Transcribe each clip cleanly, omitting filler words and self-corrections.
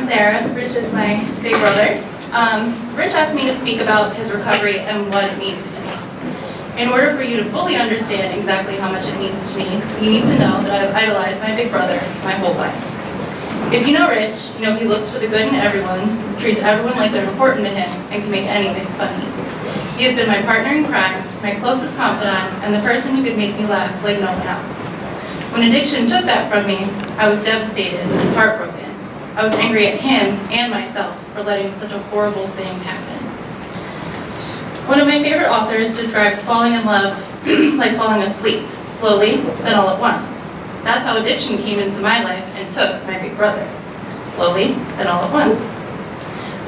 I'm Sarah. Rich is my big brother. Rich asked me to speak about his recovery and what it means to me. In order for you to fully understand exactly how much it means to me, you need to know that I've idolized my big brother my whole life. If you know Rich, you know he looks for the good in everyone, treats everyone like they're important to him, and can make anything funny. He has been my partner in crime, my closest confidant, and the person who could make me laugh like no one else. When addiction took that from me, I was devastated and heartbroken. I was angry at him and myself for letting such a horrible thing happen. One of my favorite authors describes falling in love like falling asleep, slowly, then all at once. That's how addiction came into my life and took my big brother. Slowly, then all at once.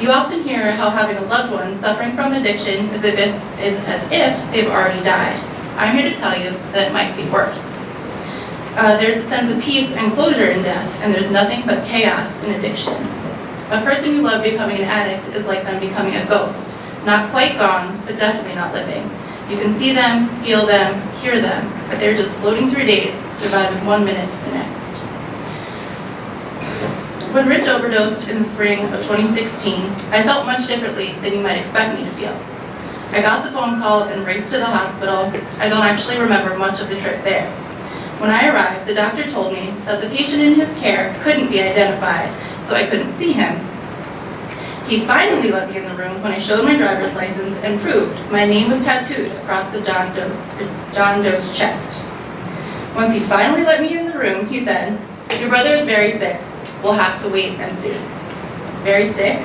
You often hear how having a loved one suffering from addiction is as if they've already died. I'm here to tell you that it might be worse. There's a sense of peace and closure in death, and there's nothing but chaos in addiction. A person you love becoming an addict is like them becoming a ghost. Not quite gone, but definitely not living. You can see them, feel them, hear them, but they're just floating through days, surviving one minute to the next. When Rich overdosed in the spring of 2016, I felt much differently than you might expect me to feel. I got the phone call and raced to the hospital. I don't actually remember much of the trip there. When I arrived, the doctor told me that the patient in his care couldn't be identified, so I couldn't see him. He finally let me in the room when I showed my driver's license and proved my name was tattooed across the John Doe's chest. Once he finally let me in the room, he said, "Your brother is very sick. We'll have to wait and see." Very sick?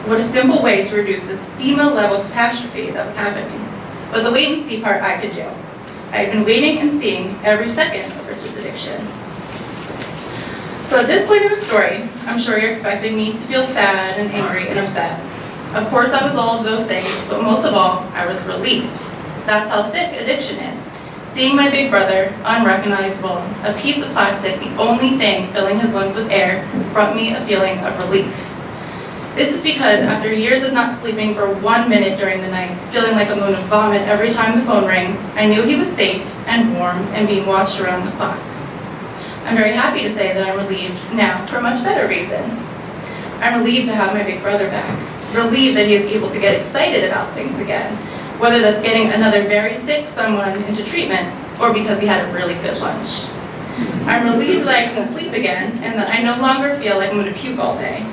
What a simple way to reduce this FEMA-level catastrophe that was happening. But the wait and see part I could do. I had been waiting and seeing every second of Rich's addiction. So at this point in the story, I'm sure you're expecting me to feel sad and angry and upset. Of course I was all of those things, but most of all, I was relieved. That's how sick addiction is. Seeing my big brother, unrecognizable, a piece of plastic, the only thing filling his lungs with air, brought me a feeling of relief. This is because after years of not sleeping for 1 minute during the night, feeling like I'm going to vomit every time the phone rings, I knew he was safe and warm and being watched around the clock. I'm very happy to say that I'm relieved now for much better reasons. I'm relieved to have my big brother back. Relieved that he is able to get excited about things again, whether that's getting another very sick someone into treatment or because he had a really good lunch. I'm relieved that I can sleep again and that I no longer feel like I'm going to puke all day.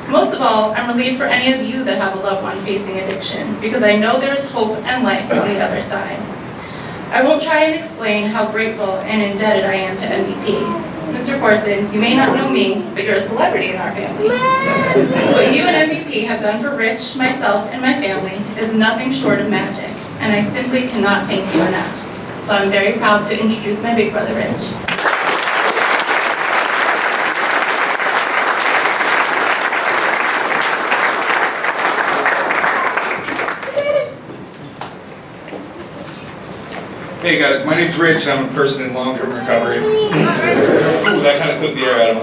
Most of all, I'm relieved for any of you that have a loved one facing addiction, because I know there's hope and life on the other side. I won't try and explain how grateful and indebted I am to MVP. Mr. Corson, you may not know me, but you're a celebrity in our family. What you and MVP have done for Rich, myself, and my family is nothing short of magic, and I simply cannot thank you enough. So I'm very proud to introduce my big brother, Rich. Hey guys, my name's Rich and I'm a person in long-term recovery. Ooh, that kind of took the air out of my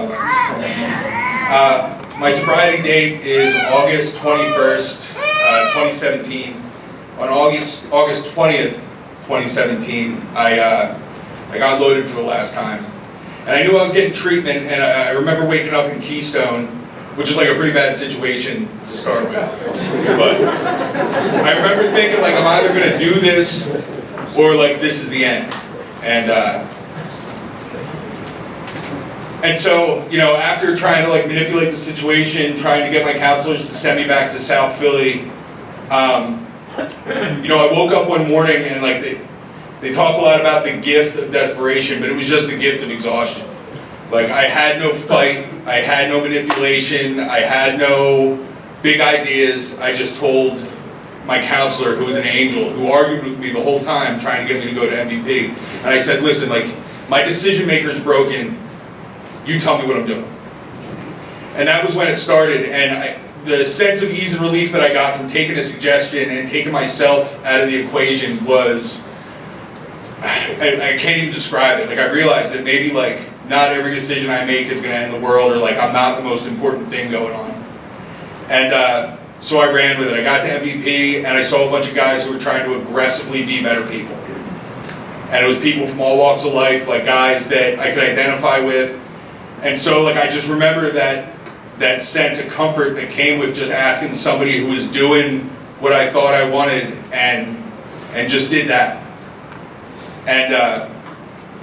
lungs. My sobriety date is August 21st, 2017. On August 20th, 2017, I got loaded for the last time. And I knew I was getting treatment, and I remember waking up in Keystone, which is like a pretty bad situation to start with. But I remember thinking, like, I'm either going to do this or like this is the end. And so, you know, after trying to like manipulate the situation, trying to get my counselors to send me back to South Philly, you know, I woke up one morning and like they talk a lot about the gift of desperation, but it was just the gift of exhaustion. Like I had no fight, I had no manipulation, I had no big ideas. I just told my counselor, who was an angel, who argued with me the whole time trying to get me to go to MVP. And I said, listen, like, my decision maker's broken, you tell me what I'm doing. And that was when it started, and the sense of ease and relief that I got from taking a suggestion and taking myself out of the equation was, I can't even describe it. Like, I realized that maybe, like, not every decision I make is gonna end the world, or like, I'm not the most important thing going on. And, so I ran with it. I got to MVP, and I saw a bunch of guys who were trying to aggressively be better people. And it was people from all walks of life, like guys that I could identify with. And so, like, I just remember that that sense of comfort that came with just asking somebody who was doing what I thought I wanted and just did that. And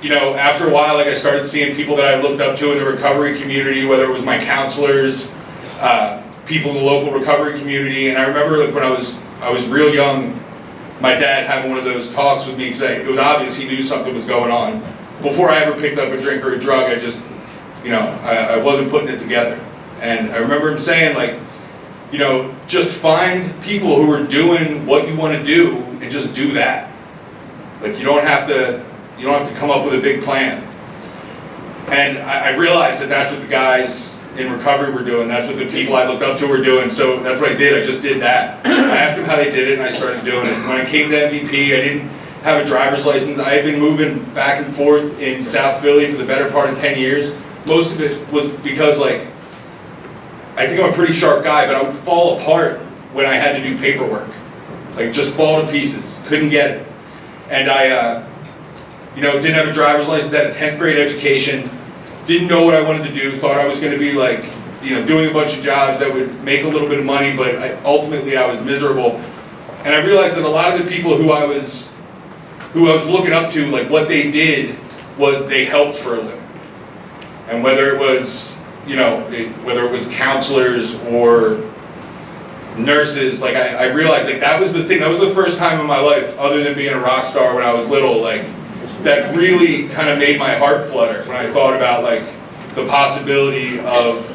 you know, after a while, like I started seeing people that I looked up to in the recovery community, whether it was my counselors, people in the local recovery community. And I remember like when I was real young, my dad having one of those talks with me because it was obvious he knew something was going on. Before I ever picked up a drink or a drug, I just, you know, I wasn't putting it together. And I remember him saying like, you know, just find people who are doing what you want to do and just do that. Like you don't have to come up with a big plan. And I realized that that's what the guys in recovery were doing. That's what the people I looked up to were doing. So that's what I did. I just did that. I asked them how they did it, and I started doing it. When I came to MVP, I didn't have a driver's license. I had been moving back and forth in South Philly for the better part of 10 years. Most of it was because, like, I think I'm a pretty sharp guy, but I would fall apart when I had to do paperwork. Like, just fall to pieces. Couldn't get it. And I, you know, didn't have a driver's license, had a 10th grade education, didn't know what I wanted to do, thought I was going to be like, you know, doing a bunch of jobs that would make a little bit of money, but ultimately I was miserable. And I realized that a lot of the people who I was looking up to, like what they did was they helped for a living. And whether it was, you know, whether it was counselors or nurses, like I realized like that was the thing, that was the first time in my life, other than being a rock star when I was little, like that really kind of made my heart flutter when I thought about like the possibility of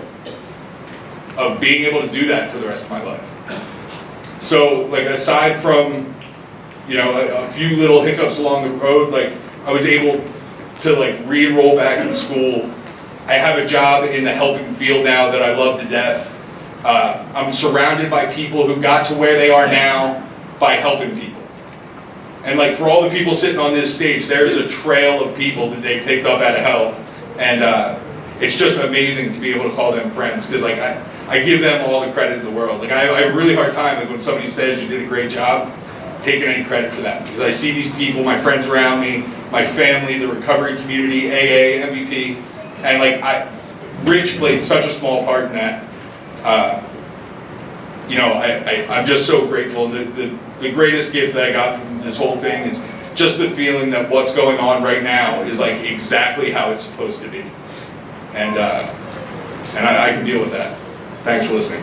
being able to do that for the rest of my life. So like aside from, you know, a few little hiccups along the road, like I was able to like re-enroll back in school. I have a job in the helping field now that I love to death. I'm surrounded by people who got to where they are now by helping people. And like for all the people sitting on this stage, there is a trail of people that they picked up out of hell. And it's just amazing to be able to call them friends, because like I give them all the credit in the world. Like I have a really hard time like when somebody says you did a great job, taking any credit for that. Because I see these people, my friends around me, my family, the recovery community, AA, MVP, and like Rich played such a small part in that. You know, I'm just so grateful. The greatest gift that I got from this whole thing is just the feeling that what's going on right now is like exactly how it's supposed to be. And I can deal with that. Thanks for listening.